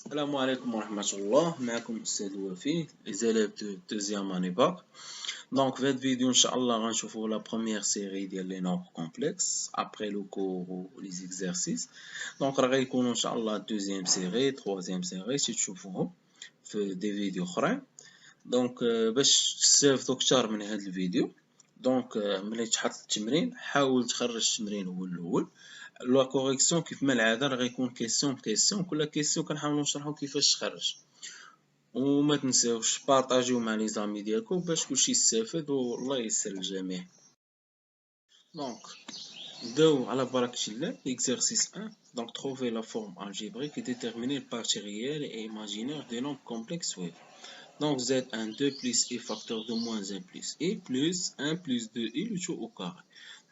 السلام عليكم ورحمة الله. معكم أستاذ وفي les élèves de deuxième année bac. Donc في هاد الفيديو إن شاء الله غنشوفو la première série ديال les nombres complexes après le cours و les exercices. Donc راه غيكونو إن شاء الله deuxième série troisième série شي تشوفوهم في دي فيديو أخرين. دونك باش تستافدو كتر من هاد الفيديو دونك ملي تحط التمرين حاول تخرج التمرين هو الأول. لا كوريكسيون كيف ما العاده راه غيكون كيسيون بكيسيون، كل كيسيون كنحاولوا نشرحوا كيفاش تخرج. وما تنساوش بارطاجيو مع لي زامي ديالكم باش كلشي يستافد والله يسر الجميع. دونك نبداو على بركة الله. Exercice 1. Donc trouver la forme algébrique et déterminer le partie réelle et imaginaire des nombres complexes suivants. Donc z1 2 plus i facteur de moins 1 plus i plus 1 plus 2i le tout au carré.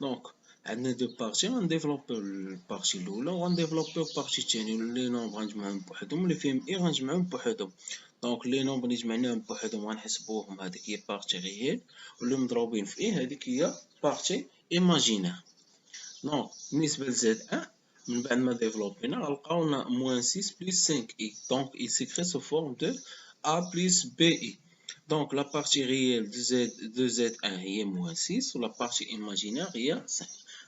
Donc عندنا دو بارتي غنديفلوبيو البارتي الاولى وغنديفلوبيو البارتي الثانيه. لي نومبر غنجمعهم بوحدهم اللي فيهم اي غنجمعهم بوحدهم. دونك لي نومبر اللي جمعناهم بوحدهم غنحسبوهم هذيك هي بارتي ريال، واللي مضروبين في اي هذيك هي بارتي ايماجينير. دونك بالنسبه لزد ان من بعد ما ديفلوبينا غنلقاو لنا موان 6 بلس 5 اي. دونك il s'écrit sous forme de a plus bi. Donc la partie réelle de Z1 est moins 6 ou la partie imaginaire est 5.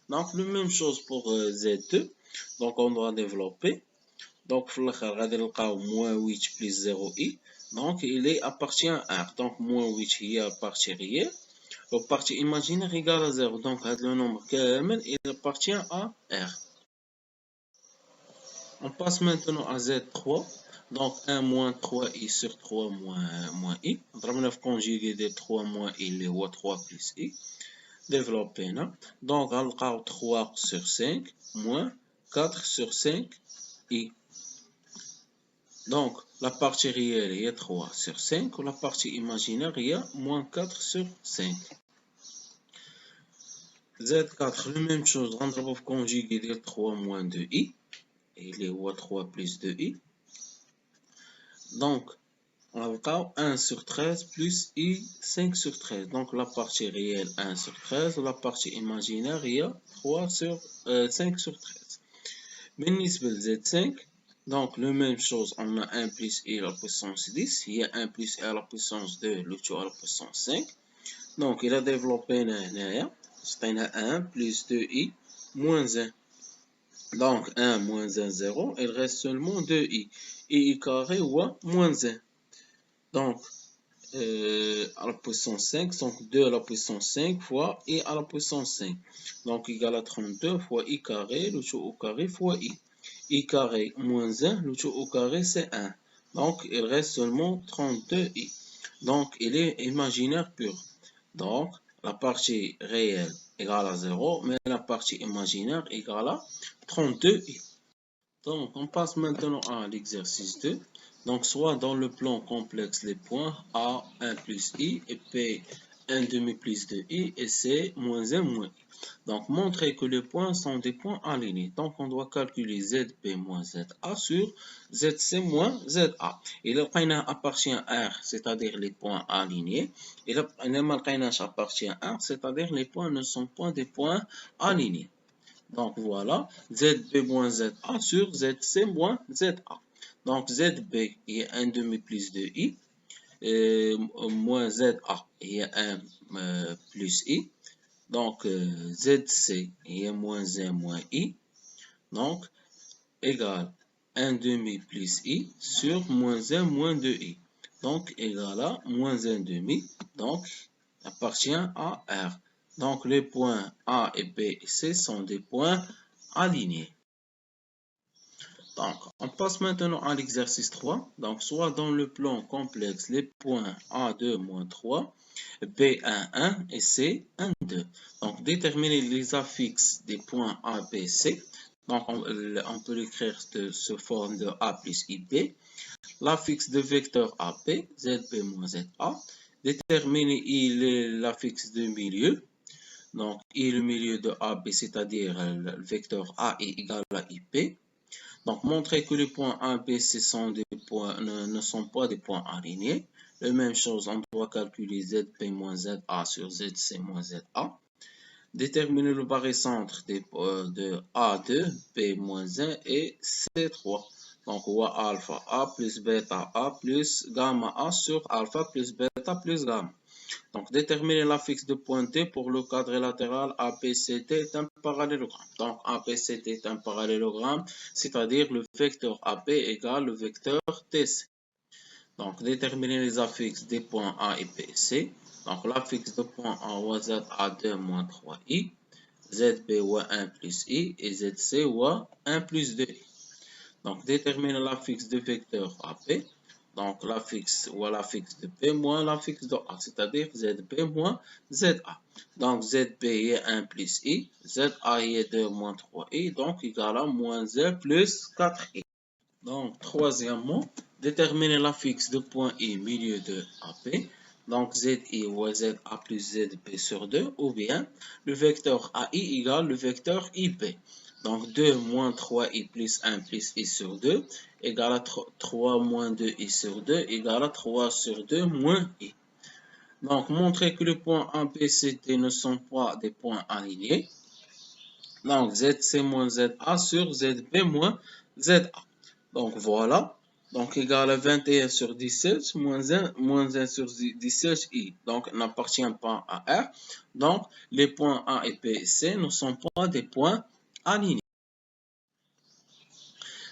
Donc la même chose pour Z2. Donc on doit développer. Donc moins 8 plus 0i. Donc il est appartient à R. Donc moins 8 est la partie réelle. La partie imaginaire égale à 0. Donc le nombre il appartient à R. On passe maintenant à Z3. Donc 1 moins 3i sur 3 moins i. On conjugué de 3 moins i, les 3 plus i. Développer. Donc on a 3 sur 5 moins 4 sur 5 i. Donc la partie réelle est 3 sur 5 ou la partie imaginaire est moins 4 sur 5. Z4, la même chose, on va conjuguer de 3 moins 2i. Et les 3 plus 2i. Donc, on a 1 sur 13 plus i 5 sur 13. Donc, la partie réelle 1 sur 13, la partie imaginaire il y a 5 sur 13. بالنسبة Z5, donc la même chose, on a 1 plus i à la puissance 10, il y a 1 plus i à la puissance 2, le tout à la puissance 5. Donc, il a développé c'est 1 plus 2i moins 1. Donc 1 moins 1, 0, il reste seulement 2i. i carré ou moins 1. Donc, à la puissance 5, donc 2 à la puissance 5 fois i à la puissance 5. Donc, égal à 32 fois i carré, le tout au carré fois i. i carré moins 1, le tout au carré c'est 1. Donc, il reste seulement 32i. Donc, il est imaginaire pur. Donc, la partie réelle égale à 0, mais la partie imaginaire égale à 32i. Donc, on passe maintenant à l'exercice 2. Donc, soit dans le plan complexe les points A, 1 plus I, et P, 1 demi plus de I, et C, moins 1 moins I. Donc, montrer que les points sont des points alignés. Donc, on doit calculer ZP moins ZA sur ZC moins ZA. Et le qaina appartient à R, c'est-à-dire les points alignés. Et le qaina appartient à R, c'est-à-dire les points ne sont pas des points alignés. Donc voilà, ZB moins ZA sur ZC moins ZA. Donc ZB est 1 demi plus de I, et moins ZA est 1 plus I. Donc ZC est moins 1 moins I. Donc égale 1 demi plus I sur moins 1 moins 2I. Donc égal à moins 1 demi. Donc appartient à R. Donc les points A et B et C sont des points alignés. Donc on passe maintenant à l'exercice 3. Donc soit dans le plan complexe les points A2 moins 3, B1 1 et C1 2. Donc déterminer les affixes des points A, B, C. Donc on peut l'écrire sous forme de A plus IB. L'affixe de vecteur AP, ZB moins ZA. Déterminer l'affixe de milieu. Donc, et le milieu de AB, c'est-à-dire le vecteur A est égal à IP. Donc, montrer que les points A, B, C sont des points, ne sont pas des points alignés. La même chose, on doit calculer ZP moins ZA sur ZC moins ZA. Déterminer le barycentre de A2, B moins 1 et C3. Donc, ou alpha A plus bêta A plus gamma A sur alpha plus bêta plus gamma. Donc, déterminer la fixe de point T pour le quadrilatéral ABCD est un parallélogramme. Donc, ABCD est un parallélogramme, c'est-à-dire le vecteur AB égale le vecteur TC. Donc, déterminer les affixes des points A et B, C. Donc, l'affixe de point A, OZ A2 moins 3I, ZB OA1 plus I et ZC OA1 plus 2I. Donc, déterminer l'affixe de vecteur AB. Donc, l'affixe ou l'affixe de B moins l'affixe de A, c'est-à-dire ZB moins ZA. Donc, ZB est 1 plus I, ZA est 2 moins 3I, donc égal à moins Z plus 4I. Donc, troisièmement, déterminer l'affixe de point I milieu de AP. Donc, ZI ou ZA plus ZB sur 2, ou bien le vecteur AI égale le vecteur IB. Donc, 2 moins 3i plus 1 plus i sur 2 égale à 3 moins 2i sur 2 égale à 3 sur 2 moins i. Donc, montrer que les points A, B, C, D ne sont pas des points alignés. Donc, ZC moins ZA sur ZB moins ZA. Donc, voilà. Donc, égal à 21 sur 17 moins 1 sur 17i. Donc, n'appartient pas à R. Donc, les points A et B et C ne sont pas des points alignés.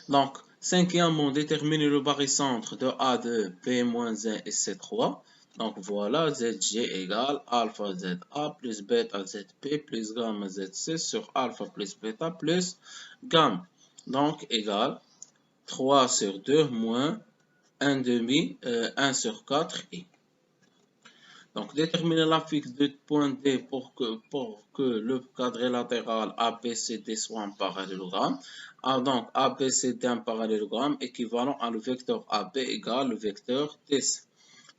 Donc, cinquièmement, déterminer le barycentre de A2, B-1 et C3. Donc, voilà, ZG égale alpha ZA plus bêta ZP plus gamma ZC sur alpha plus bêta plus gamma. Donc, égale 3 sur 2 moins 1 demi, 1 sur 4i. Donc, déterminer l'affixe de point D pour que le quadrilatéral ABCD soit un parallélogramme. Donc, ABCD un parallélogramme équivalent à le vecteur AB égale le vecteur TC.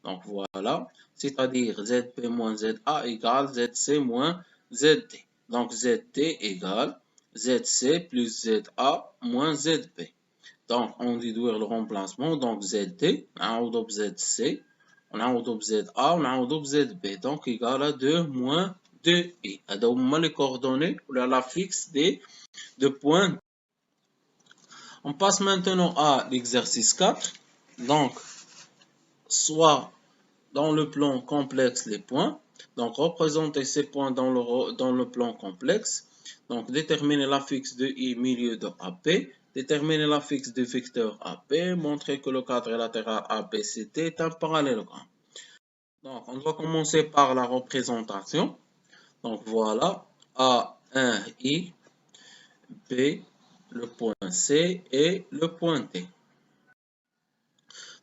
Donc, voilà. C'est-à-dire ZP moins ZA égale ZC moins ZD. Donc, ZD égale ZC plus ZA moins ZB. Donc, on déduire le remplacement. Donc, ZD, on ZC. On a un ZA, on a un ZB, donc égal à 2 moins 2i. Donc, les coordonnées ou la fixe des deux points. On passe maintenant à l'exercice 4. Donc, soit dans le plan complexe les points. Donc, représenter ces points dans le plan complexe. Donc, déterminer l'affixe de I milieu de AP. Déterminer l'affixe du vecteur AP. Montrer que le quadrilatéral ABCD est un parallélogramme. Donc, on doit commencer par la représentation. Donc, voilà, A1I, B, le point C et le point D.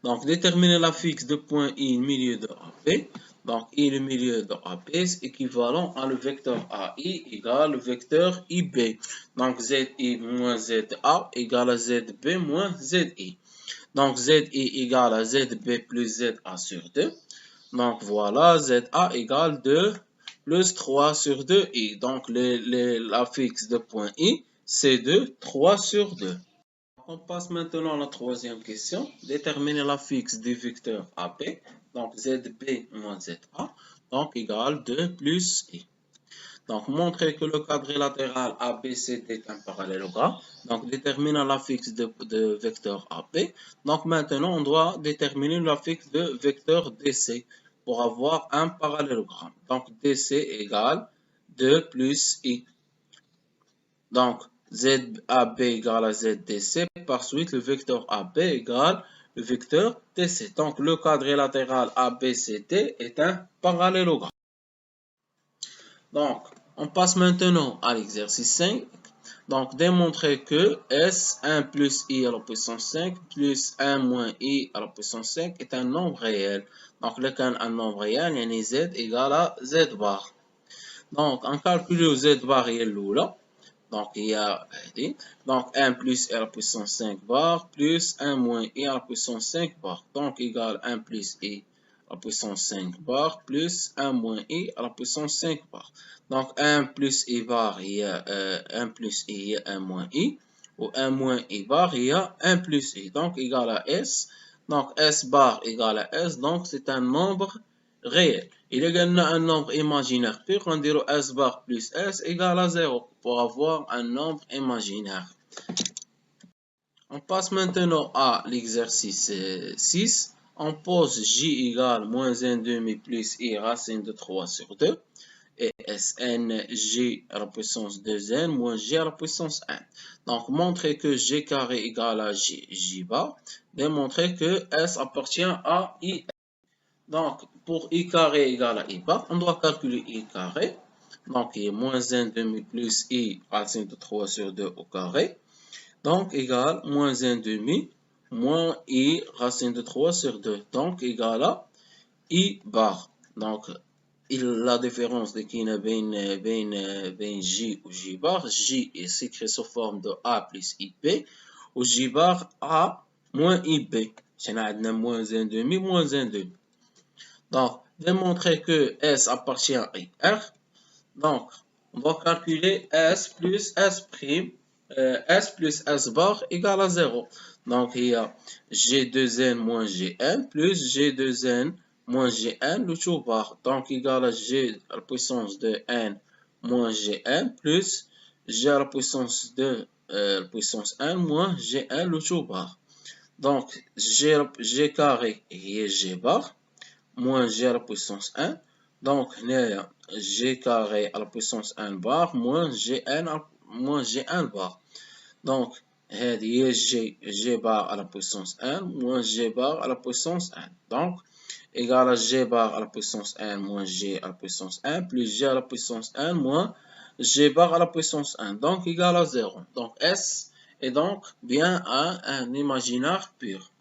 Donc, déterminer l'affixe de point I milieu de AP. Donc, I le milieu de AP est équivalent à le vecteur AI égale le vecteur IB. Donc, ZI moins ZA égale à ZB moins ZI. Donc, ZI égale à ZB plus ZA sur 2. Donc, voilà, ZA égale 2 plus 3 sur 2i. Donc, l'affixe de point I, c'est 2, 3 sur 2. On passe maintenant à la troisième question. Déterminer l'affixe du vecteur AP. Donc, ZB moins ZA. Donc, égale 2 plus I. Donc, montrer que le quadrilatéral ABCD est un parallélogramme. Donc, déterminer l'affixe de vecteur AP. Donc, maintenant, on doit déterminer l'affixe de vecteur DC pour avoir un parallélogramme. Donc, DC égale 2 plus I. Donc, ZAB égale à ZDC. Par suite, le vecteur AB égale le vecteur DC. Donc, le quadrilatéral ABCD est un parallélogramme. Donc, on passe maintenant à l'exercice 5. Donc, démontrer que S1 plus I à la puissance 5 plus 1 moins I à la puissance 5 est un nombre réel. Donc, lequel un nombre réel, il y a Z égale à Z bar. Donc, on calcule Z bar et là. Donc, il y a donc 1 plus I à la puissance 5 bar plus 1 moins I à la puissance 5 bar. Donc, égal 1 plus I à la puissance 5 bar plus 1 moins I à la puissance 5 bar. Donc, 1 plus I bar, il y a 1 plus I, il y a 1 moins I. Ou 1 moins I bar, il y a 1 plus I. Donc, égal à S. Donc, S bar égale à S. Donc, c'est un nombre réel. Il y a un nombre imaginaire pur. On dirait S bar plus S égale à 0 pour avoir un nombre imaginaire. On passe maintenant à l'exercice 6. On pose j égale moins 1 demi plus i racine de 3 sur 2. Et Sn j à la puissance 2n moins j à la puissance 1. Donc, montrer que g carré égale à j bar. Démontrer que S appartient à i. Donc, pour i carré égale à i bar, on doit calculer i carré. Donc, il est moins 1 demi plus i racine de 3 sur 2 au carré. Donc, égale moins 1 demi moins i racine de 3 sur 2. Donc, égale à i bar. Donc, la différence de qui est j ou j bar. J est écrit sous forme de a plus ib. Ou j bar a moins ib. C'est moins 1 demi moins 1 demi. Donc, démontrer que S appartient à R. Donc, on doit calculer S plus S prime. S plus S bar égale à 0. Donc, il y a G2N moins Gn plus G2N moins Gn, le tout bar. Donc, égal à G à la puissance de N moins Gn plus G à la puissance de puissance N moins Gn, le tout bar. Donc, G carré est G bar moins G à la puissance 1. Donc, G carré à la puissance 1 bar moins Gn bar. Donc, هذه G bar à la puissance 1 moins G bar à la puissance 1. Donc, égal à G bar à la puissance 1 moins G à la puissance 1 plus G à la puissance 1 moins G bar à la puissance 1. Donc, égal à 0. Donc, S est donc bien un imaginaire pur.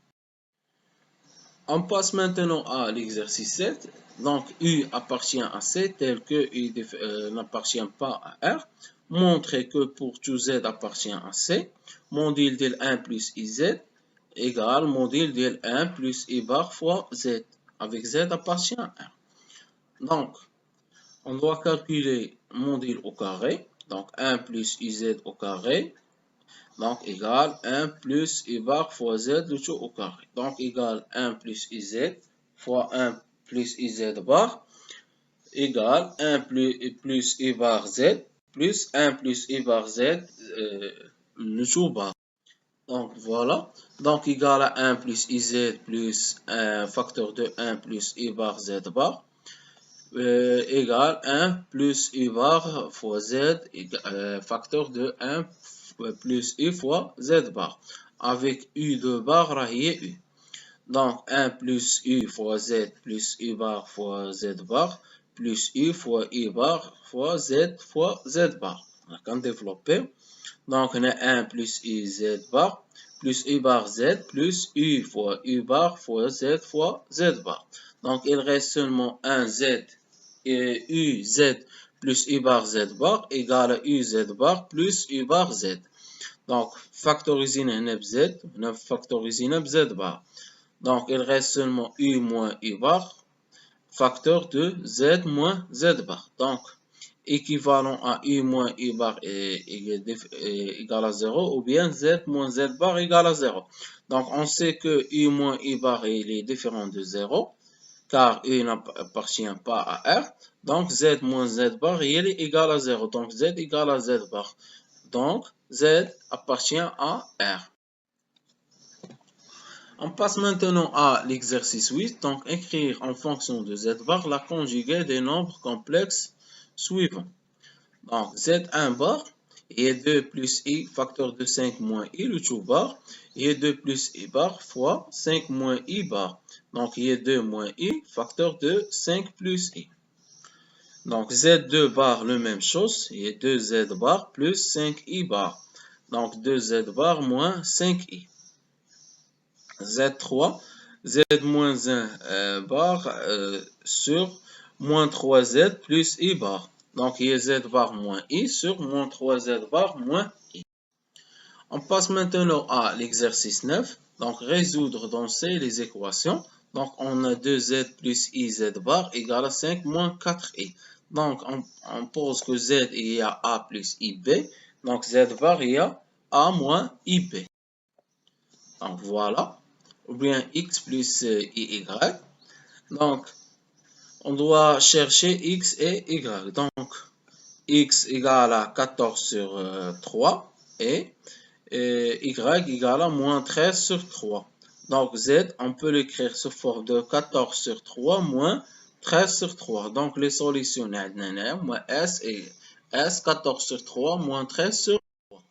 On passe maintenant à l'exercice 7. Donc, U appartient à C tel que U n'appartient pas à R. Montrer que pour tout Z appartient à C, module de 1 plus IZ égale module de 1 plus I bar fois Z, avec Z appartient à R. Donc, on doit calculer module au carré, donc 1 plus IZ au carré, donc égale 1 plus I bar fois Z, le tout au carré. Donc égale 1 plus IZ fois 1 plus IZ bar égale 1 plus I bar Z plus 1 plus I bar Z, le tout bar. Donc voilà. Donc égale à 1 plus IZ plus un facteur de 1 plus I bar Z bar égale 1 plus I bar fois Z facteur de 1 plus I fois Z bar. Avec U de bar, rahier U. Donc 1 plus U fois Z plus I bar fois Z bar plus U fois I bar fois Z bar. On a qu'à développer. Donc on a 1 plus I Z bar plus I bar Z plus U fois U bar fois Z bar. Donc il reste seulement un Z et U Z plus I bar Z bar égale à U Z bar plus U bar Z. Donc factoriser Z, on factoriser Z bar. Donc il reste seulement U moins U bar, facteur de Z moins Z bar. Donc équivalent à U moins U bar égal à 0 ou bien Z moins Z bar égal à 0. Donc on sait que U moins U bar est différent de 0 car U n'appartient pas à R. Donc Z moins Z bar est égal à 0. Donc Z égal à Z bar. Donc Z appartient à R. On passe maintenant à l'exercice 8. Donc écrire en fonction de Z bar la conjugaison des nombres complexes suivants. Donc Z1 bar est 2 plus I facteur de 5 moins I le tout bar est 2 plus I bar fois 5 moins I bar. Donc il est 2 moins I facteur de 5 plus I. Donc Z2 bar le même chose, il est 2Z bar plus 5I bar. Donc 2Z bar moins 5I. Z3, Z moins 1 bar sur moins 3Z plus I bar. Donc, il y a Z bar moins I sur moins 3Z bar moins I. On passe maintenant à l'exercice 9. Donc, résoudre dans C les équations. Donc, on a 2Z plus IZ bar égale à 5 moins 4I. Donc, on pose que Z, il y a A plus IB. Donc, Z bar, il y a A moins IB. Donc, voilà. Ou bien X plus IY. Donc, on doit chercher X et Y. Donc, X égale à 14 sur 3 et y égale à moins 13 sur 3. Donc z, on peut l'écrire sous forme de 14 sur 3 moins 13 sur 3. Donc les solutions, moins s et s 14 sur 3 moins 13 sur 3.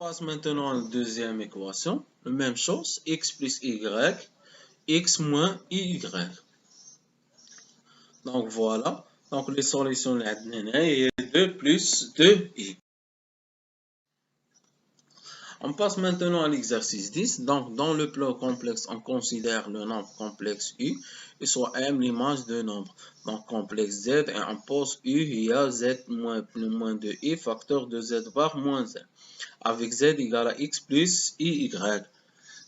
On passe maintenant à la deuxième équation. La même chose, x plus y, x moins y. Donc voilà. Donc les solutions, est 2 plus 2y. On passe maintenant à l'exercice 10. Donc, dans le plan complexe, on considère le nombre complexe U, et soit M l'image de nombre. Donc, complexe Z, et on pose U, il y a Z moins 2I, facteur de Z bar moins 1. Avec Z égale à X plus IY.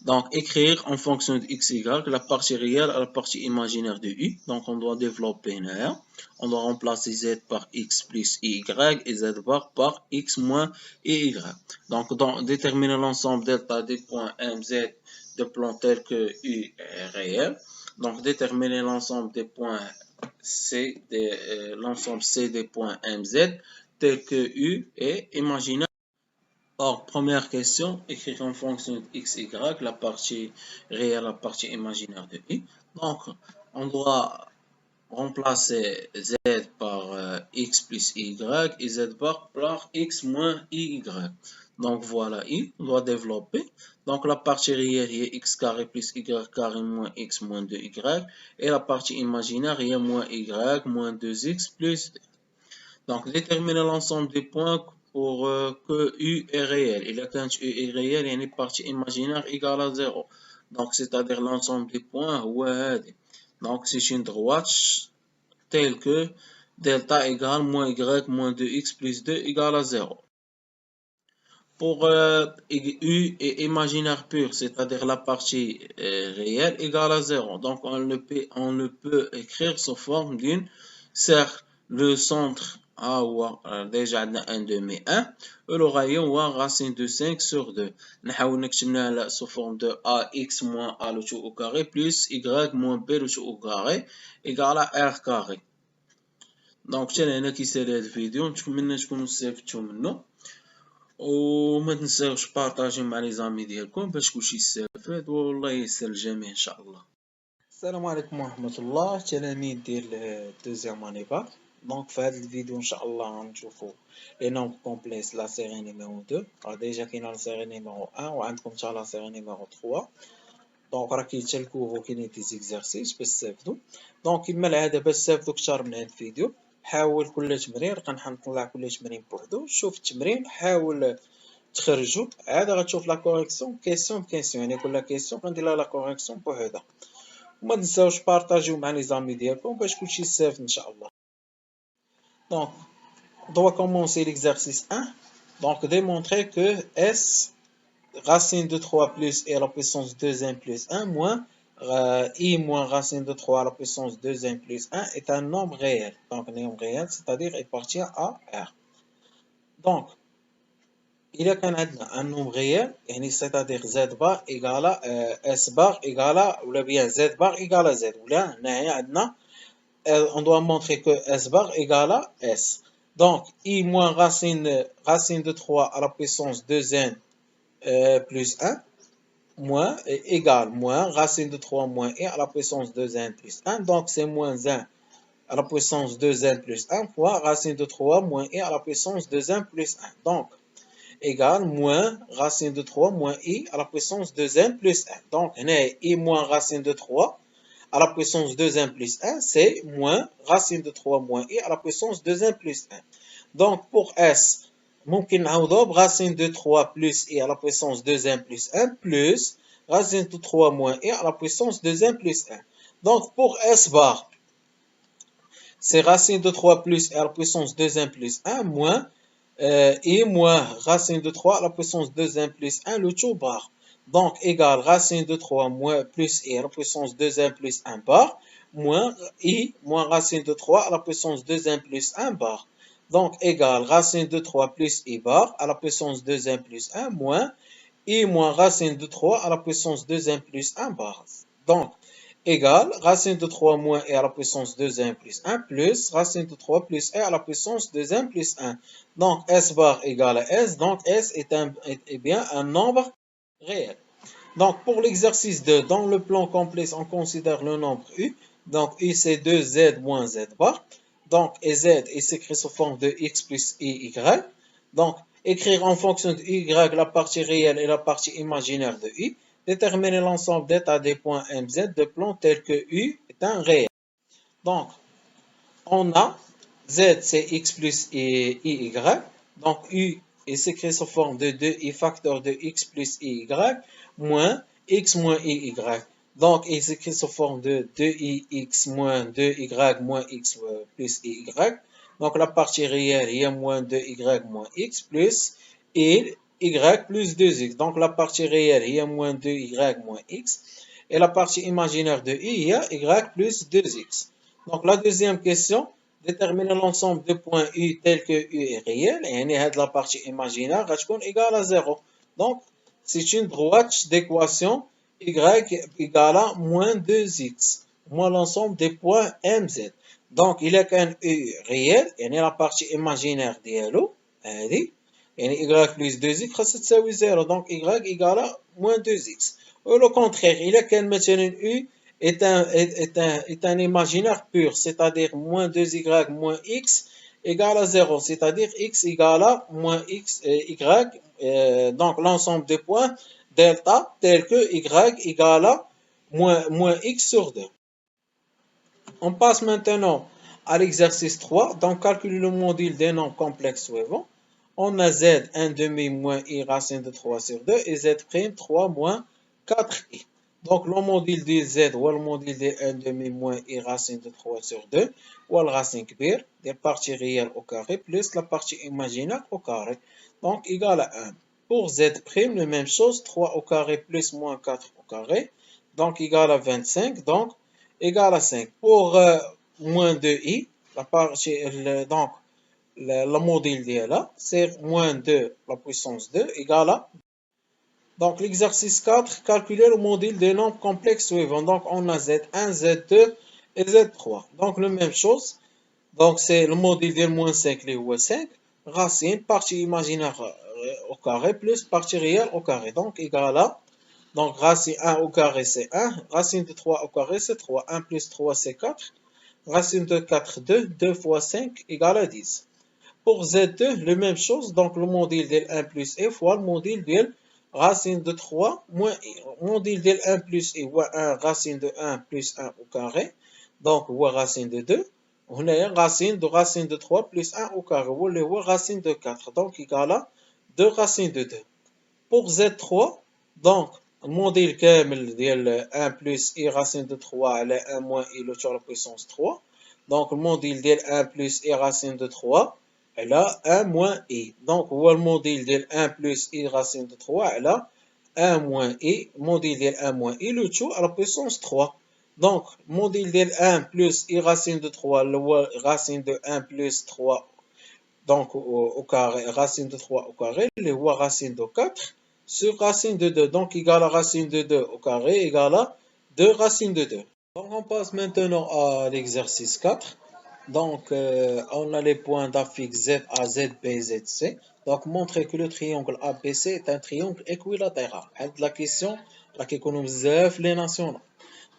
Donc, écrire en fonction de x, y, la partie réelle à la partie imaginaire de u. Donc, on doit développer une R. On doit remplacer z par x plus y et z bar par x moins y. Donc, déterminer l'ensemble delta des points mz de plan tel que u est réel. Donc, déterminer l'ensemble des points c, l'ensemble c des points mz tel que u est imaginaire. Or, première question, écrire en fonction de x, y, la partie réelle, la partie imaginaire de i. Donc, on doit remplacer z par x plus y et z bar par x moins y. Donc, voilà i, on doit développer. Donc, la partie réelle est x carré plus y carré moins x moins 2y. Et la partie imaginaire est moins y moins 2x plus 2. Donc, déterminer l'ensemble des points pour que U est réel. Et là, quand U est réel, il y a une partie imaginaire égale à 0. Donc, c'est-à-dire l'ensemble des points, ouais. Donc, c'est une droite telle que delta égale moins y moins 2x plus 2 égale à 0. Pour U est imaginaire pur, c'est-à-dire la partie réelle égale à 0. Donc, on le peut écrire sous forme d'une cercle. Le centre A ou déjà 1 demi 1 et le rayon ou racine de 5 sur 2. نحاول نكتبنا sous forme de ax moins a le tout au carré plus y moins b le tout au carré égale à r carré. Donc حتى هنا كيسالي هذا الفيديو، نتمنى تكونوا استفدتوا منه، وما تنساوش بارطاجيو مع لي زامي ديالكم باش كلشي يستافد والله ييسر الجميع ان شاء الله. السلام عليكم ورحمة الله، تلاميذ ديال دوزيام اني باك. دونك في هذا الفيديو ان شاء الله غنشوفوا لي نومبر كومبلكس لا سيري نيميرو 2. راه ديجا كاينه لا سيري نيميرو 1 وعندكم حتى لا سيري نيميرو 3. دونك راه كاين حتى الكور وكاينين دي زيكزارسيس باش تستافدوا. دونك كما العاده باش تستافدوا كثر من هذا الفيديو، حاول كل تمرين كنطلع كل تمرين بوحدو، شوف التمرين حاول تخرجوا، عاد غتشوف لا كوريكسيون كيسيون بكيسيون، يعني كل كيسيون غندير لها لا كوريكسيون بوحدها. وما تنساوش بارطاجيو مع لي زامي ديالكم باش كلشي يستافد ان شاء الله. Donc, on doit commencer l'exercice 1. Donc, démontrer que S, racine de 3 plus et à la puissance 2n plus 1 moins I moins racine de 3 à la puissance 2n plus 1 est un nombre réel. Donc, un nombre réel, c'est-à-dire il appartient à R. Donc, il y a un nombre réel, c'est-à-dire Z bar égale à S bar égale à, ou bien Z bar égale à Z. Ou là, on doit montrer que S bar égale à S. Donc, I moins racine de 3 à la puissance 2n plus 1 moins égale moins racine de 3 moins I à la puissance 2n plus 1. Donc, c'est moins 1 à la puissance 2n plus 1 fois racine de 3 moins I à la puissance 2n plus 1. Donc, égale moins racine de 3 moins I à la puissance 2n plus 1. Donc, I moins racine de 3 à la puissance 2n plus 1, c'est moins racine de 3 moins I à la puissance 2n plus 1. Donc, pour S, ممكن نعوضو برacine de 3 plus I à la puissance 2n plus 1 plus racine de 3 moins I à la puissance 2n plus 1. Donc, pour S bar, c'est racine de 3 plus I à la puissance 2n plus 1 moins I moins racine de 3 à la puissance 2n plus 1, le tout bar. Donc, égale racine de 3 moins plus I à la puissance 2n plus 1 bar, moins I moins racine de 3 à la puissance 2n plus 1 bar. Donc, égale racine de 3 plus I bar à la puissance 2n plus 1, moins I moins racine de 3 à la puissance 2n plus 1 bar. Donc, égale racine de 3 moins e à la puissance 2n plus 1 plus racine de 3 plus e à la puissance 2n plus 1. Donc S bar égale à S, donc S est bien un nombre réel. Donc pour l'exercice 2, dans le plan complexe, on considère le nombre U. Donc U c'est 2Z moins Z bar. Donc et Z est s'écrit sous forme de X plus Y. Donc écrire en fonction de Y la partie réelle et la partie imaginaire de U. Déterminer l'ensemble d'états des points MZ de plan tel que U est un réel. Donc on a Z c'est X plus Y. Donc U est s'écrit sous forme de 2i facteur de X plus Y moins X moins Y. Donc il s'écrit sous forme de 2ix moins 2y moins X plus Y. Donc la partie réelle, il y a moins 2y moins X plus Y plus 2X. Donc la partie réelle, il y a moins 2y moins X. Et la partie imaginaire de U, il y a Y plus 2X. Donc la deuxième question, déterminer l'ensemble de points U tel que U est réel. Et la partie imaginaire va être égale à 0. Donc c'est une droite d'équation Y égale à moins 2X, moins l'ensemble des points MZ. Donc il y a qu'un U réel, et la partie imaginaire ديالو هذه يعني Y plus 2X خاصها تساوي 0. Donc Y égale à moins 2X. Ou le contraire, il y a qu'un مثلا U est un imaginaire pur, c'est-à-dire moins 2y moins x égale à 0, c'est-à-dire x égale à moins x, y, donc l'ensemble des points delta tel que y égale à moins x sur 2. On passe maintenant à l'exercice 3, donc calculer le module des nombres complexes suivants. On a z 1 demi moins i racine de 3 sur 2 et z prime 3 moins 4i. Donc le module de z ou le module de 1 demi moins i racine de 3 sur 2 ou le racine kbir des parties réelles au carré plus la partie imaginaire au carré. Donc égal à 1. Pour z prime, la même chose, 3 au carré plus moins 4 au carré. Donc égal à 25. Donc égal à 5. Pour moins 2i, la partie, donc le module là, c'est moins 2 la puissance 2 égale à. Donc l'exercice 4, calculer le module des nombres complexes suivants. Donc on a Z1, Z2 et Z3. Donc la même chose. Donc c'est le module de moins 5, les 5. Racine, partie imaginaire au carré plus partie réelle au carré. Donc égal à. Donc racine 1 au carré c'est 1. Racine de 3 au carré c'est 3. 1 plus 3 c'est 4. Racine de 4, 2. 2 fois 5 égale à 10. Pour Z2, la même chose. Donc le module de 1 plus e fois le module de racine de 3 moins i. Module de 1 plus i ou 1 racine de 1 plus 1 au carré. Donc ou racine de 2. On a racine de 3 plus 1 au carré. Ou racine de 4. Donc égal à 2 racine de 2. Pour Z3, donc le module كامل ديال 1 plus i racine de 3 على 1 moins i le sur la puissance 3. Donc le module ديال 1 plus i racine de 3 على 1 moins i. Donc هو الموديل ديال 1 plus i racine de 3 على 1 moins i. Module ديال 1 moins i le tout à la puissance 3. Donc module ديال 1 plus i racine de 3 هو racine de 1 plus 3 donc au carré, racine de 3 au carré, le racine de 4 sur racine de 2. Donc égal à racine de 2 au carré égal à 2 racine de 2. Donc on passe maintenant à l'exercice 4. Donc on a les points d'affixe Z A, Z B, Z C. Donc montrer que le triangle ABC est un triangle équilatéral. La question, la question les nationaux.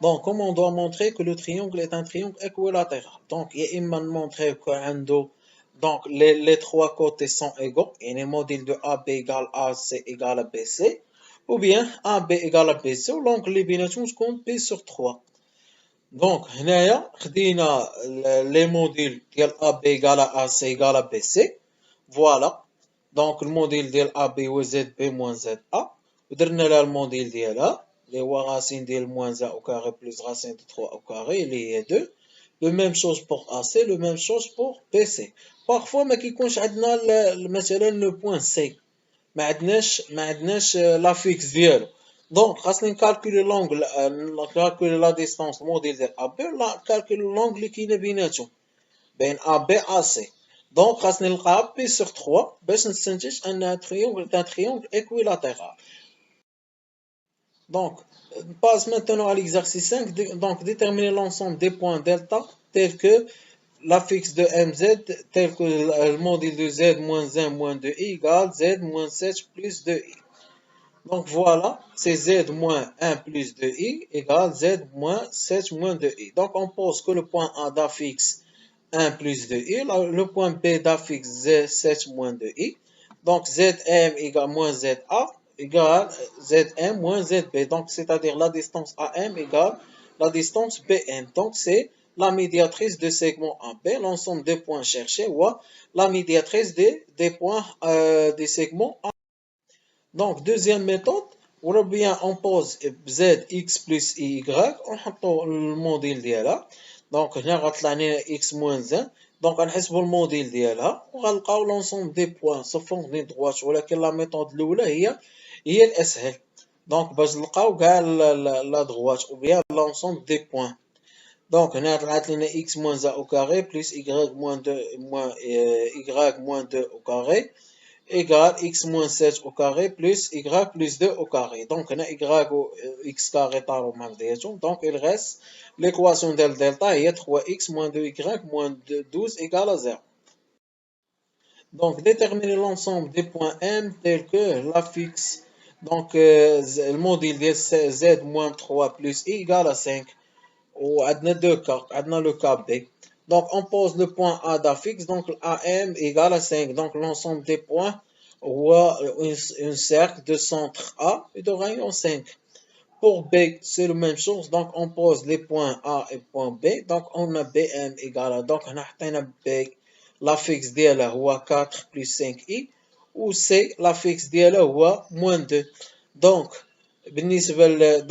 Donc comment on doit montrer que le triangle est un triangle équilatéral? Donc il y a montrer que donc les trois côtés sont égaux. Et le module de AB égale AC égale à BC. Ou bien AB égale à BC. Ou l'angle les binations compte P sur 3. Donc, هنايا خدينا les modules ديال AB égale à AC égale à BC. Voilà. Donc le module ديال AB هو ZB moins ZA. ودرنا لها الموديل ديالها اللي هو racine ديال moins A au carré plus racine de 3 au carré اللي هي 2. Le même chose pour AC, le même chose pour BC. Parfois ما كيكونش عندنا مثلا le point C. ما عندناش l'affixe ديالو. Donc, خاصني calculer l'angle, calculer la distance module ديال AB, calculer l'angle اللي كاين بيناتهم بين AB AC. Donc, خاصني نلقاها P sur 3 باش نستنتج ان triangle est un triangle équilatéral. Donc, on passe maintenant à l'exercice 5. Donc, déterminer l'ensemble des points delta tels que la fixe de mz, tel que le module de z moins 1 moins 2i égale z moins 7 plus 2i. Donc, voilà, c'est z moins 1 plus 2i égale z moins 7 moins 2i. Donc, on pose que le point A d'affixe 1 plus 2i, le point B d'affixe z7 moins 2i. Donc, zm égale moins za égale zm moins zb. Donc, c'est-à-dire la distance AM égale la distance BM. Donc, c'est la médiatrice de segment AB, l'ensemble des points cherchés, ou la médiatrice des points des segments A. Donc, deuxième méthode, ou bien on pose zx plus y, on حطوا الموديل ديالها. دونك هنا غتطلع x moins 1. دونك غنحسبوا الموديل ديالها وغنلقاو لونسومبل دي بوين سو فونكسيون دروات، ولكن لا ميثود الاولى هي الاسهل. دونك باش نلقاو كاع لا دروات او بيان لونسومبل دي بوين. دونك هنا طلعت لنا x moins 1 au carré plus y moins 2 moins y moins 2 au carré égale x moins 7 au carré plus y plus 2 au carré. Donc, on a y ou x carré par au magnésium. Donc, il reste l'équation de delta est 3x moins 2y moins 12 égale à 0. Donc, déterminer l'ensemble des points M tels que la fixe. Donc, le module de z moins 3 plus i égale à 5. Ou on a deux cas, on a le cas B. Donc, on pose le point A d'affixe. Donc, AM égale à 5. Donc, l'ensemble des points ou un cercle de centre A et de rayon 5. Pour B, c'est la même chose. Donc, on pose les points A et point B. Donc, on a BM égale à, donc, on a B, la fixe ديالها هو 4 plus 5i. Ou C, la fixe ديالها هو moins 2. Donc,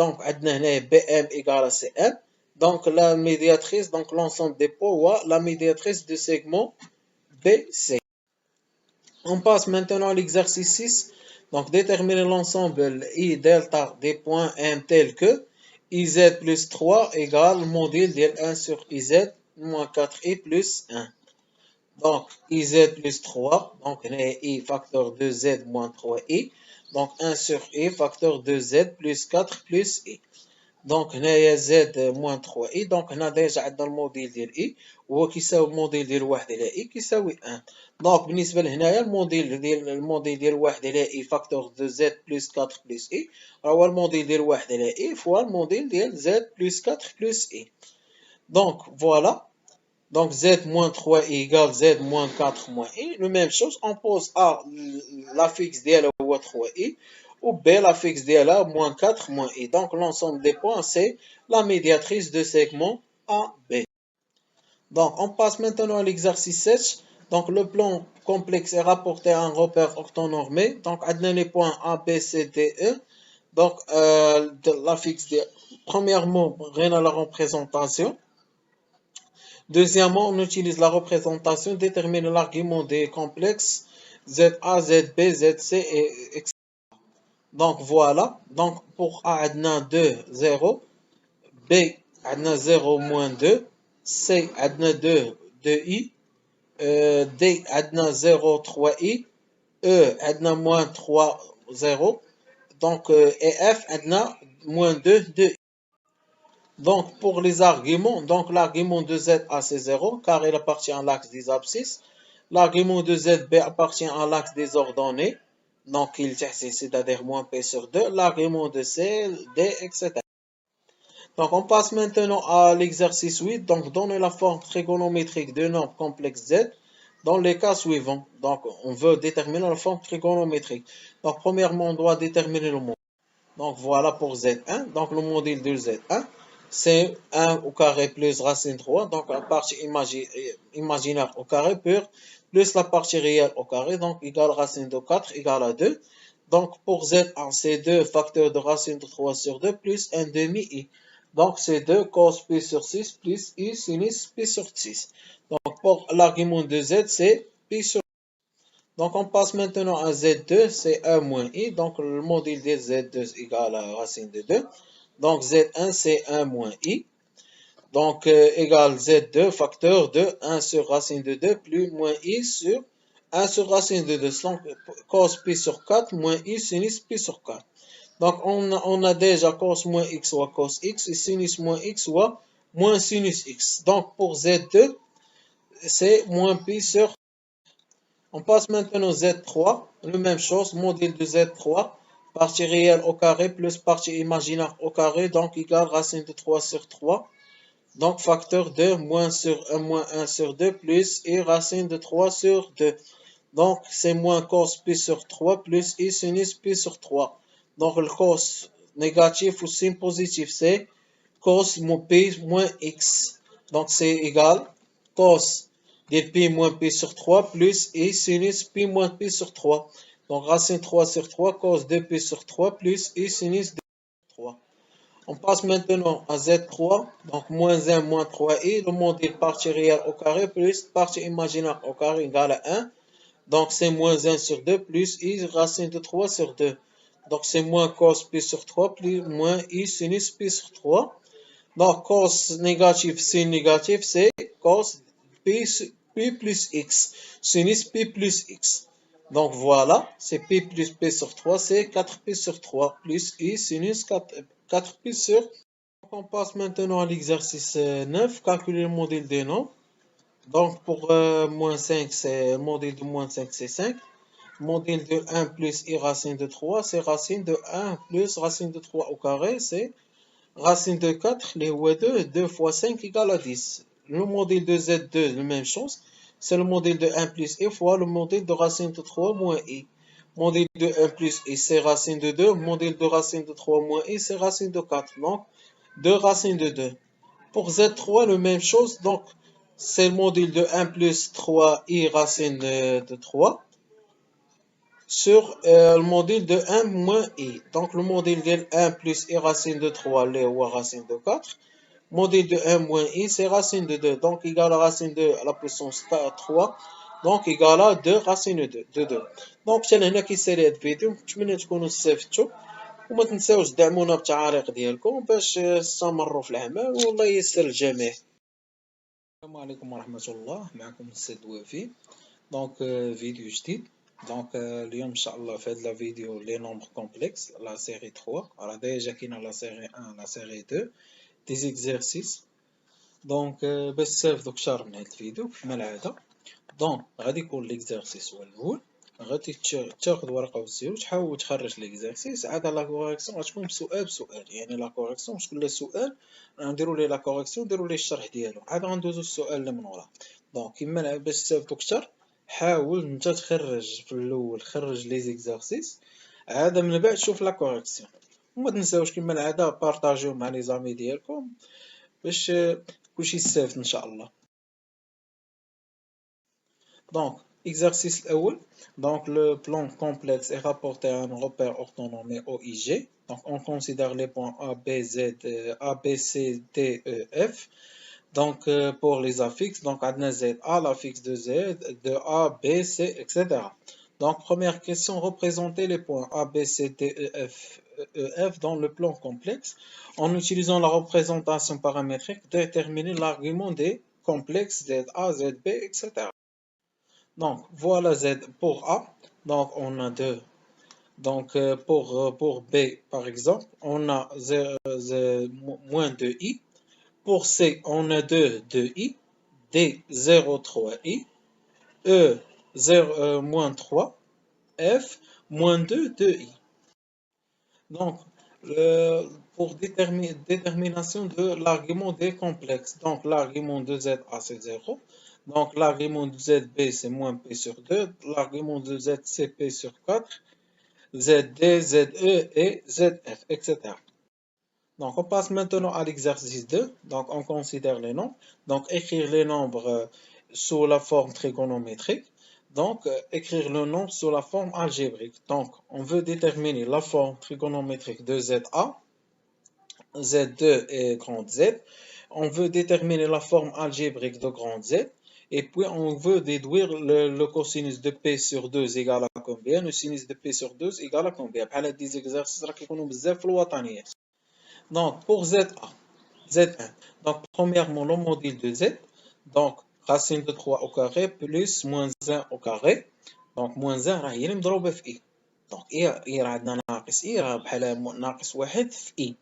donc, on a BM égale à CM. Donc, la médiatrice, donc l'ensemble des points, la médiatrice du segment BC. On passe maintenant à l'exercice 6. Donc, déterminer l'ensemble I delta des points M tels que IZ plus 3 égale module de 1 sur IZ moins 4I plus 1. Donc, IZ plus 3, donc on a I facteur 2Z moins 3I. Donc, 1 sur I facteur 2Z plus 4 plus I. Donc, هنايا z moins 3i. donc هنا ديجا عندنا الموديل ديال i وهو كيساوي الموديل ديال 1 على i كيساوي 1. دونك بالنسبه لهنايا الموديل ديال 1 على i فاكتور دو z بلس 4 بلس i هو الموديل ديال 1 على i فوا الموديل ديال z بلس 4 بلس i. donc voilà. Donc z moins 3i égale z moins 4 moins i. Le même chose, on pose A, la fixe ديالها هو 3i. Ou B, la fixe d'IA, moins 4, moins I. Donc, l'ensemble des points, c'est la médiatrice de segment AB. Donc, on passe maintenant à l'exercice 7. Donc, le plan complexe est rapporté à un repère orthonormé. Donc, on a les points A, B, C, D, E. Donc, la fixe d'IA. Premièrement, rien à la représentation. Deuxièmement, on utilise la représentation, détermine l'argument des complexes ZA, ZB, ZC, etc. Donc voilà, donc pour A, on a 2, 0, B, on a 0, moins 2, C, on a 2, 2i, D, on a 0, 3i, E, on a moins 3, 0, donc et F, on a moins 2, 2i. Donc pour les arguments, donc l'argument de ZA c'est 0, car il appartient à l'axe des abscisses. L'argument de ZB appartient à l'axe des ordonnées. Donc, il c'est-à-dire moins P sur 2, l'argument de C, D, etc. Donc, on passe maintenant à l'exercice 8. Donc, donner la forme trigonométrique de nombre complexe Z dans les cas suivants. Donc, on veut déterminer la forme trigonométrique. Donc, premièrement, on doit déterminer le module. Donc, voilà pour Z1. Donc, le module de Z1, c'est 1 au carré plus racine 3. Donc, la partie imaginaire au carré pur plus la partie réelle au carré, donc égale racine de 4 égale à 2. Donc pour Z1, c'est 2 facteurs de racine de 3 sur 2 plus 1 demi-i. Donc c'est 2 cos pi sur 6 plus i sinus pi sur 6. Donc pour l'argument de Z, c'est pi sur 6. Donc on passe maintenant à Z2, c'est 1 moins i. Donc le module de Z2 égale à racine de 2. Donc Z1, c'est 1 moins i. Donc, égale Z2 facteur de 1 sur racine de 2 plus moins I sur 1 sur racine de 2. Donc, cos pi sur 4 moins I sinus pi sur 4. Donc, on a déjà cos moins x soit cos x et sinus moins x soit moins sinus x. Donc, pour Z2, c'est moins pi sur. On passe maintenant au Z3. La même chose, module de Z3. Partie réelle au carré plus partie imaginaire au carré. Donc, égale racine de 3 sur 3. Donc, facteur de moins un sur 2 plus i racine de 3 sur 2. Donc, c'est moins cos pi sur 3 plus i sinus pi sur 3. Donc, le cos négatif ou signe positif, c'est cos pi moins x. Donc, c'est égal cos de pi moins pi sur 3 plus i sinus pi moins pi sur 3. Donc, racine 3 sur 3, cos de pi sur 3 plus i sinus de 3. On passe maintenant à Z3, donc moins 1 moins 3i, le module partie réelle au carré plus partie imaginaire au carré égale à 1. Donc c'est moins 1 sur 2 plus i racine de 3 sur 2. Donc c'est moins cos pi sur 3 plus moins i sinus pi sur 3. Donc cos négatif, sin négatif, c'est cos pi plus x, sinus pi plus x. Donc voilà, c'est pi plus pi sur 3, c'est 4 pi sur 3 plus i sinus 4 pi sur. Donc on passe maintenant à l'exercice 9, calculer le module des nombres. Donc pour moins 5, c'est le module de moins 5, c'est 5. Module de 1 plus i racine de 3, c'est racine de 1 plus racine de 3 au carré, c'est racine de 4, les ou2, 2 fois 5 égale à 10. Le module de Z2, la même chose. C'est le module de 1 plus i fois le module de racine de 3 moins i. Module de 1 plus i, c'est racine de 2. Module de racine de 3 moins i, c'est racine de 4. Donc, 2 racine de 2. Pour Z3, la même chose. Donc, c'est le module de 1 plus 3i racine de 3 sur le module de 1 moins i. Donc, le module de 1 plus i racine de 3, les ou racine de 4. Module de 1 moins i, c'est racine de 2. Donc, égal à racine de à la puissance 3. Donc, égal à 2 racine de 2. Donc, حتى لهنا كيسالي هاد الفيديو. نتمنى تكونوا استفدتوا. وما تنساوش تدعمونا بالتعاليق ديالكم باش تستمروا في العمل والله ييسر الجميع. السلام عليكم ورحمة الله، معكم السيد وفي. دونك فيديو جديد. دونك اليوم ان شاء الله في هاد لا فيديو لي نومبر كومبلكس لا سيري 3. راه ديجا كاينه لا سيري 1 لا سيري 2 دي زيكزيرسيس. دونك باش تستافدوا كثر من هاد الفيديو كما العاده. دونك غادي يكون ليكزيرسيس هو الاول، غادي تاخذ ورقه وستيلو تحاول تخرج ليكزيرسيس. عاد لا كوريكسيون غتكون بسؤال بسؤال، يعني لا كوريكسيون باش كل سؤال نديرو ليه لا كوريكسيون نديرو ليه الشرح ديالو، عاد غندوزو السؤال اللي من وراه. دونك كما باش تستافدوا كثر حاول انت تخرج في الاول، خرج لي زيكزيرسيس عاد من بعد شوف لا كوريكسيون. وما تنساوش كما العاده بارطاجيو مع لي زامي ديالكم باش كلشي يستافد ان شاء الله. Donc, exercice الأول. Donc, le plan complexe est rapporté à un repère orthonormé OIG. Donc, on considère les points A, B, Z, A, B, C, D, E, F. Donc, pour les affixes, donc, on a Z, A, l'affixe de Z, de A, B, C, etc. Donc, première question, représenter les points A, B, C, D, E, F dans le plan complexe. En utilisant la représentation paramétrique, déterminer l'argument des complexes Z, A, Z, B, etc. Donc, voilà Z pour A. Donc, on a 2. Donc, pour B, par exemple, on a moins 2i. Pour C, on a 2i. D, 0, 3i. E, 0, moins 3. F, moins 2, 2i. Donc, pour détermination de l'argument des complexes. Donc, l'argument de ZA, c'est 0. Donc, l'argument de ZB, c'est moins P sur 2. L'argument de ZCP sur 4. ZD, ZE et ZF, etc. Donc, on passe maintenant à l'exercice 2. Donc, on considère les nombres. Donc, écrire les nombres sous la forme trigonométrique. Donc, écrire le nombre sous la forme algébrique. Donc, on veut déterminer la forme trigonométrique de ZA, Z2 et grand Z. On veut déterminer la forme algébrique de grand Z. Et puis, on veut déduire le cosinus de P sur 2 égale à combien? Le sinus de P sur 2 égale à combien? بحال des exercices راه كيكونوا بزاف في الوطنيات. Donc, pour ZA, Z1. Donc, premièrement, le module de Z. Donc, racine de 3 au carré plus moins 1 au carré. Donc, moins 1 راه هي اللي مضروبة في I. دونك إي راه عندنا ناقص إي راه بحال ناقص واحد في إي،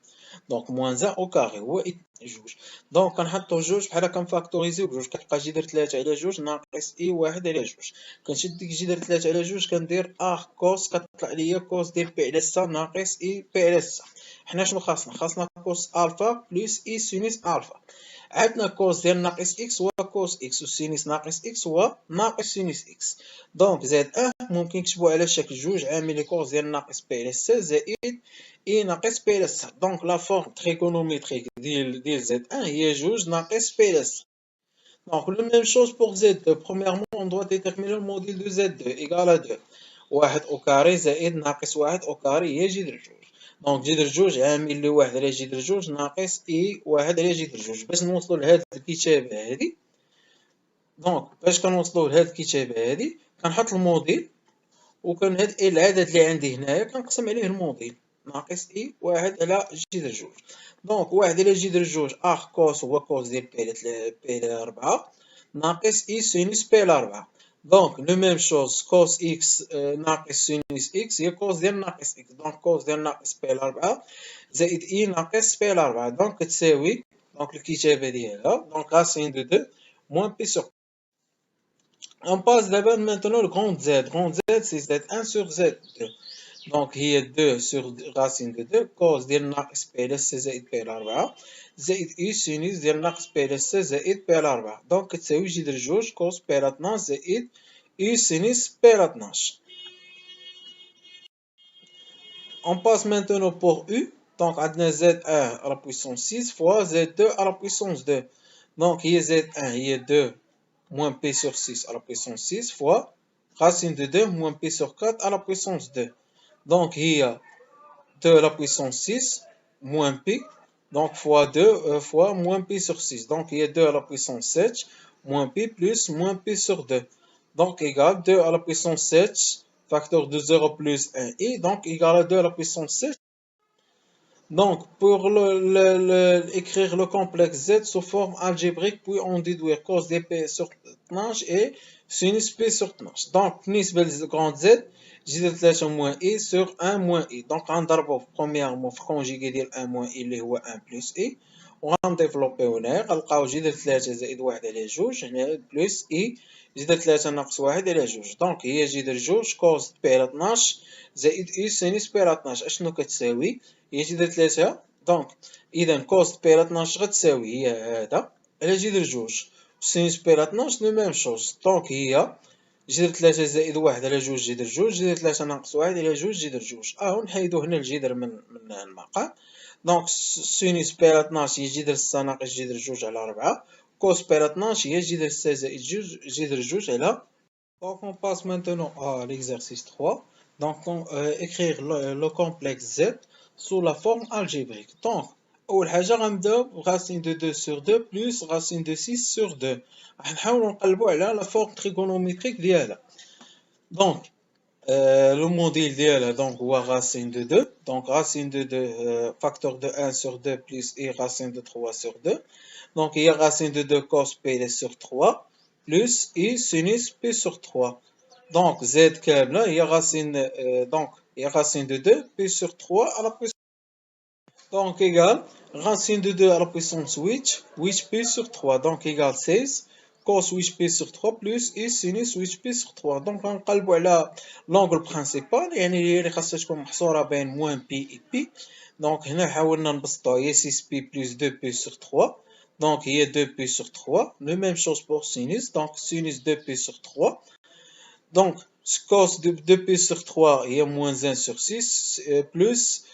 دونك موان زان أو كاري هو جوج. دونك كنحطو جوج بحال كنفاكتوريزيو بجوج، كتبقى جذر تلاتة على جوج ناقص إي واحد على جوج. كنشد ديك جذر تلاتة على جوج كندير كوس، كتطلع ليا كوس ديال بي على سا ناقص إي بي على سا. حنا شنو خاصنا كوس ألفا بلس إي سينوس ألفا. عندنا كوس ديال ناقص إكس هو كوس إكس، وسينوس ناقص إكس هو ناقص سينوس إكس. دونك زائد ممكن نكتبو على شكل جوج عامل كوس ديال ناقص بي على سا زائد إي ناقص بي على سا. دونك لا فورم تريغونوميتريك ديال زد هي جوج ناقص بي على سا. Donc, la même chose pour Z2. Premièrement, on doit déterminer le module de Z2 égal à 2. واحد أو كاري زائد ناقص واحد أو كاري هي جذر جوج. دونك جذر جوج عامل لواحد على جذر جوج ناقص إي واحد على جذر جوج. باش نوصلو لهاد الكتابة هادي، دونك باش كنوصلو لهاد الكتابة هادي كنحط الموديل، وكنهاد العدد اللي عندي هنايا كنقسم عليه الموديل ناقص إي واحد على جذر جوج. دونك واحد على جذر جوج كوس هو كوس ديال بي على ربعة ناقص إي سينوس بي على ربعة. دونك لو ميم شوز كوس إكس ناقص سينوس إكس هي كوس ديال ناقص إكس. دونك كوس ديال ناقص بي على ربعة زائد إي ناقص بي على ربعة. دونك كتساوي دونك الكتابة ديالها دونك راسين دو دو موان بي سور. On passe d'abord maintenant le grand Z. Grand Z, c'est Z1 sur Z2. Donc, il y a 2 sur racine de 2. Cos ديال ناقص بي على سا زائد بي على 4 زائد إي سينوس ديال ناقص بي على سا زائد بي على 4. Donc, كتساوي جذر جوج كوس بي على 12 زائد إي سينوس بي على 12. On passe maintenant pour U. Donc, عندنا Z1 à la puissance 6 fois Z2 à la puissance 2. Donc, il y a Z1, il y a 2 moins P sur 6 à la puissance 6 fois racine de 2 moins P sur 4 à la puissance 2. Donc, il y a 2 à la puissance 6 moins P, donc fois 2 fois moins P sur 6. Donc, il y a 2 à la puissance 7 moins P plus moins P sur 2. Donc, égal 2 à la puissance 7, facteur de 0 plus 1 i, donc égal à 2 à la puissance 7. Donc, pour écrire le complexe Z sous forme algébrique, puis on déduire cos de P sur 12 et sinus P sur 12. Donc, بالنسبة لgrand Z, جذر 3 moins I sur 1 moins I. Donc, غنضربو premièrement في conjugué ديال 1 moins I اللي هو 1 plus I. وغنديفلوبيو هنايا غنلقاو جذر 3 زائد 1 على 2 هنا بلس I جذر 3 ناقص 1 على 2. دونك هي جذر 2 كوس بي على 12 زائد I سينوس بي على 12. اشنو كتساوي؟ هي جذر 3. دونك إذا كوس بي على 12 غتساوي هي هذا على جذر 2 سينوس بي على 12 لو ميم شوز. دونك هي جذر 3 زائد 1 على 2 جذر 2 جذر 3 ناقص 1 على 2 جذر 2. نحيدو هنا الجذر من المقام. دونك سينوس بي على 12 هي جذر 6 ناقص جذر 2 على 4. كوس بي على 12 هي جذر 6 زائد جذر 2 على. Donc on passe maintenant à l'exercice 3. Donc écrire le complexe Z sous la forme algébrique. Donc أول حاجة غنبداو racine de 2 sur 2 plus racine de 6 sur 2. غنحاولو نقلبو على la forme trigonométrique ديالها. Donc le modèle ديالها donc هو racine de 2. Donc racine de 2 facteur de 1 sur 2 plus i racine de 3 sur 2. Donc il y a racine de 2 cos p sur 3 plus i sinus p sur 3. Donc z كاملة هي racine donc il y a racine de 2 p sur 3 à la puissance. Donc égale racine de 2 à la puissance 8, 8p sur 3, donc égale 16, cos 8p sur 3 plus i sinus 8p sur 3. Donc غنقلبو على l'angle principal يعني اللي خاصها تكون محصورة بين moins p et p. Donc هنا حاولنا نبسطوها هي 6p plus 2p sur 3. Donc il y a 2p sur 3. La même chose pour sinus. Donc sinus 2p sur 3. Donc cos de 2p sur 3 il y a moins 1 sur 6 plus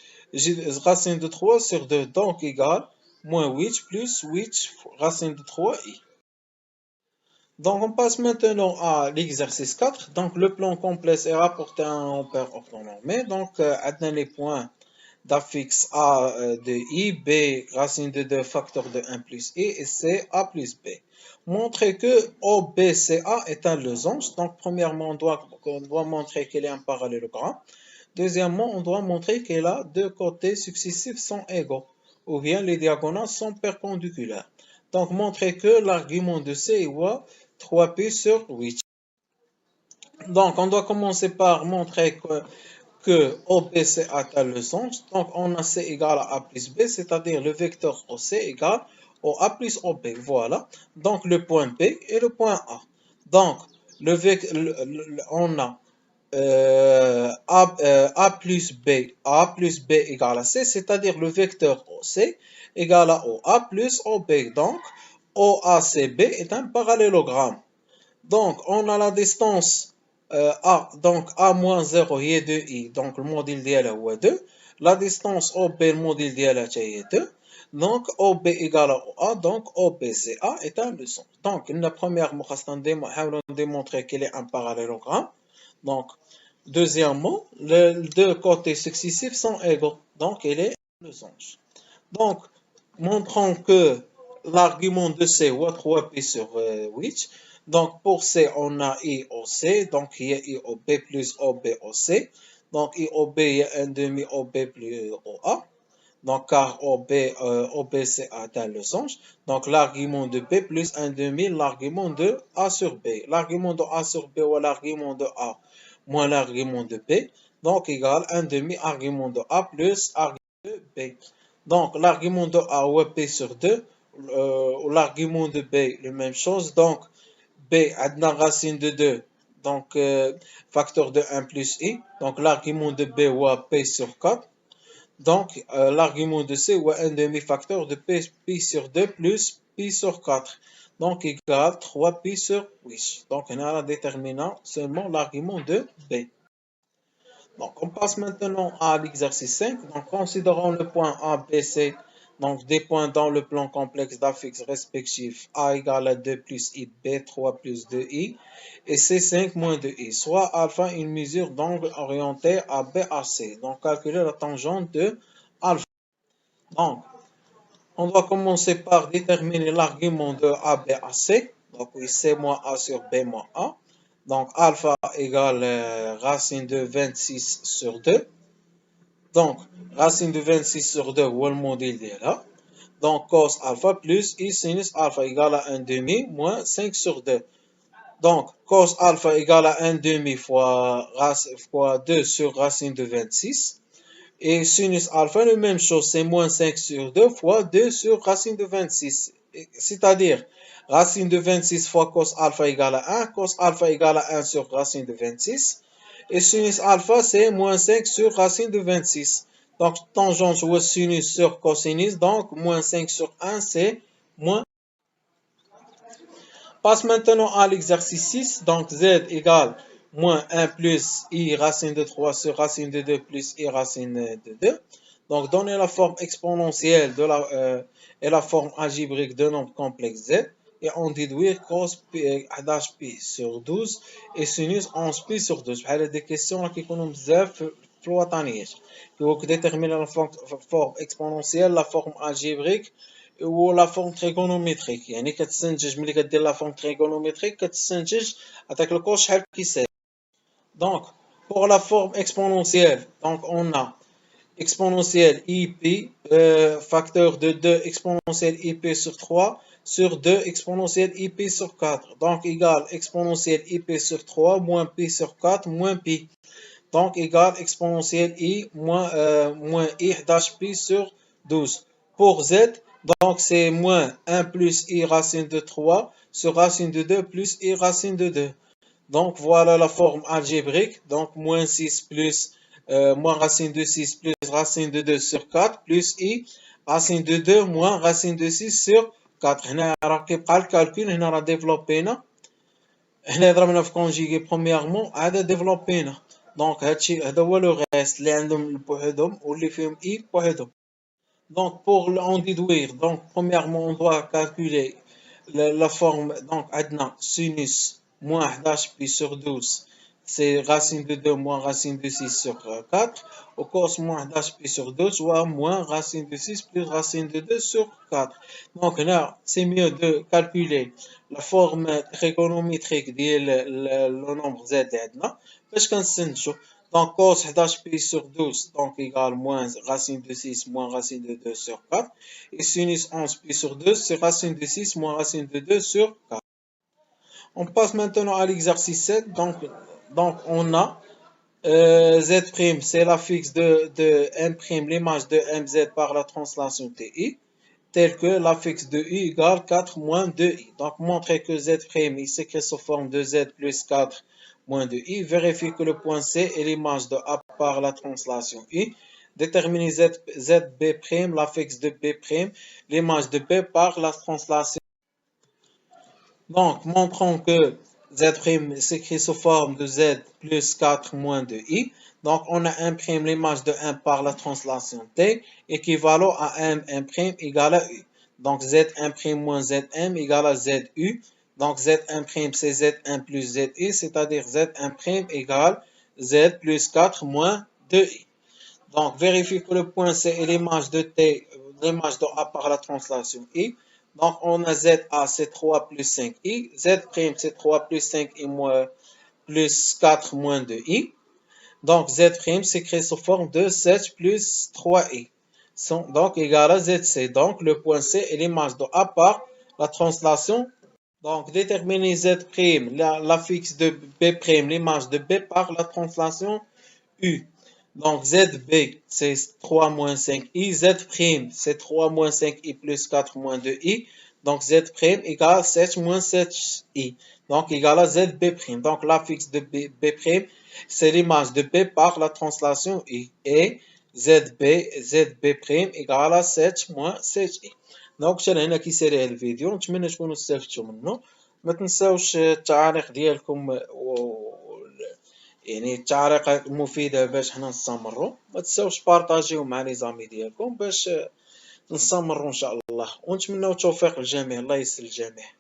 racine de 3 sur 2. Donc égale moins 8 plus 8 racine de 3i. Donc on passe maintenant à l'exercice 4. Donc le plan complexe est rapporté à un ampère orthonormé. Donc on a les points d'affixe A de I, B, racine de 2, facteur de 1 plus I, et C, A plus B. Montrer que OBCA est un losange. Donc, premièrement, on doit montrer qu'il est un parallélogramme. Deuxièmement, on doit montrer que les deux côtés successifs sont égaux, ou bien les diagonales sont perpendiculaires. Donc, montrer que l'argument de C est 3p sur 8. Donc, on doit commencer par montrer que OBC atteint le sens, donc on a C égale à A plus B, c'est-à-dire le vecteur OC égale au A plus OB. Voilà. Donc le point B et le point A. Donc on a A plus B égale à C, c'est-à-dire le vecteur OC égale à OA plus OB. Donc OACB est un parallélogramme. Donc on a la distance A, donc A moins 0 هي 2i, donc le module ديالها هو 2. La distance OB le module ديالها هي 2. Donc OB égale à OA, donc OBCA est un leçon. Donc la première خاصنا démontrer qu'il est un parallélogramme. Donc deuxièmement, les deux côtés successifs sont égaux, donc il est un losange. Donc montrons que l'argument de C est 3pi sur 8. Donc pour C, on a I au C, donc il y a I au B plus OB au C. Donc I au B, il y a 1 demi OB plus OA. Donc car OBC atteint le sens. Donc l'argument de B plus 1 demi l'argument de A sur B. L'argument de A sur B ou l'argument de A moins l'argument de B. Donc égale 1 demi argument de A plus argument de B. Donc l'argument de A ou P sur 2. L'argument de B, la même chose. Donc B a la racine de 2, donc facteur de 1 plus I. Donc l'argument de B ou P sur 4. Donc l'argument de C ou un demi-facteur de pi sur 2 plus pi sur 4. Donc égale 3 pi sur 8. Donc on a déterminant seulement l'argument de B. Donc on passe maintenant à l'exercice 5. Donc considérons le point A, B, C. Donc des points dans le plan complexe d'affixes respectifs A égale à 2 plus I, B 3 plus 2I et C 5 moins 2I. Soit alpha une mesure d'angle orienté à B à C. Donc calculer la tangente de alpha. Donc on doit commencer par déterminer l'argument de A, B à C. Donc oui, C moins A sur B moins A. Donc alpha égale racine de 26 sur 2. Donc, racine de 26 sur 2, ou le module est là. Donc, cos alpha plus I sinus alpha égale à 1 demi moins 5 sur 2. Donc, cos alpha égale à 1 demi fois 2 sur racine de 26. Et sinus alpha, la même chose, c'est moins 5 sur 2 fois 2 sur racine de 26. C'est-à-dire, racine de 26 fois cos alpha égale à 1, cos alpha égale à 1 sur racine de 26. Et sinus alpha, c'est moins 5 sur racine de 26. Donc, tangente ou sinus sur cosinus. Donc, moins 5 sur 1, c'est moins. Passe maintenant à l'exercice 6. Donc, Z égale moins 1 plus I racine de 3 sur racine de 2 plus I racine de 2. Donc, donner la forme exponentielle et la forme algébrique de nombre complexe Z. Et on déduire cos 11pi sur 12 et sinus 11pi sur 12. بحال des questions qui كيكونوا بزاف في الوطنيات. Donc déterminer la forme exponentielle, la forme algébrique ou la forme trigonométrique. يعني كتستنتج ملي كدير la forme trigonométrique كتستنتج عطاك الكور شحال كيساوي. Donc pour la forme exponentielle, donc on a exponentielle ip facteur de 2 exponentielle ip sur 3 sur 2 exponentielle ip sur 4. Donc égale exponentielle ip sur 3 moins pi sur 4 moins pi. Donc égale exponentielle i moins i 11 pi sur 12. Pour z, donc c'est moins 1 plus i racine de 3 sur racine de 2 plus i racine de 2. Donc voilà la forme algébrique. Donc moins 6 plus moins racine de 6 plus racine de 2 sur 4 plus i racine de 2 moins racine de 6 sur 4. هنا راه كيبقى الكالكول هنا راه ديفلوبينا. هنا ضربنا في كونجيغي برومييرمون عاد ديفلوبينا. دونك هادشي هذا هو لو ريست اللي عندهم بوحدهم واللي فيهم اي بوحدهم. Donc pour en déduire, donc premièrement on doit calculer la forme. Donc عندنا sinus moins 11 pi sur 12, c'est racine de 2 moins racine de 6 sur 4. Au cos moins 11 pi sur 2, soit moins racine de 6 plus racine de 2 sur 4. Donc là, c'est mieux de calculer la forme trigonométrique le nombre z عندنا باش كنستنتجو. Donc cos 11 pi sur 12, donc égale moins racine de 6 moins racine de 2 sur 4. Et sinus 11 pi sur 2, c'est racine de 6 moins racine de 2 sur 4. On passe maintenant à l'exercice 7. Donc on a Z', c'est l'affixe de M', l'image de MZ par la translation TI, tel que l'affixe de I égale 4 moins 2I. Donc, montrer que Z' il s'écrit sous forme de Z plus 4 moins 2I. Vérifier que le point C est l'image de A par la translation I. Déterminer ZB', l'affixe de B', l'image de B par la translation. Donc, montrons que Z' s'écrit sous forme de Z plus 4 moins 2I. Donc, on a imprime l'image de 1 par la translation T, équivalent à M' égale à U. Donc, Z' moins Zm égale à Zu. Donc, Z', c'est Z1 plus Zi, c'est-à-dire Z', égale Z plus 4 moins 2I. Donc, vérifie que le point C est l'image de T, l'image de A par la translation I. Donc, on a ZA, c'est 3 plus 5i. Z', c'est 3 plus 5i moins plus 4 moins 2i. Donc, Z' s'écrit sous forme de 7 plus 3i. Donc, égal à ZC. Donc, le point C est l'image de A par la translation. Donc, déterminer Z', l'affixe de B', l'image de B par la translation U. Donc, ZB, c'est 3 moins 5i. Z', c'est 3 moins 5i plus 4 moins 2i. Donc, Z' égale 7 moins 7i. Donc, égal à ZB'. Donc, l'affixe de B', c'est l'image de B par la translation I. Et ZB' égale à 7 moins 7i. دونك حتى لهنا كيسالي هذا الفيديو، نتمنى تكونوا استفدتوا منه. ما تنساوش التعاليق ديالكم يعني التعليقات مفيدة باش حنا نستمروا. ما تنساوش بارطاجيو مع لي زامي ديالكم باش نستمروا ان شاء الله، ونتمنوا التوفيق للجميع. الله يسر الجميع.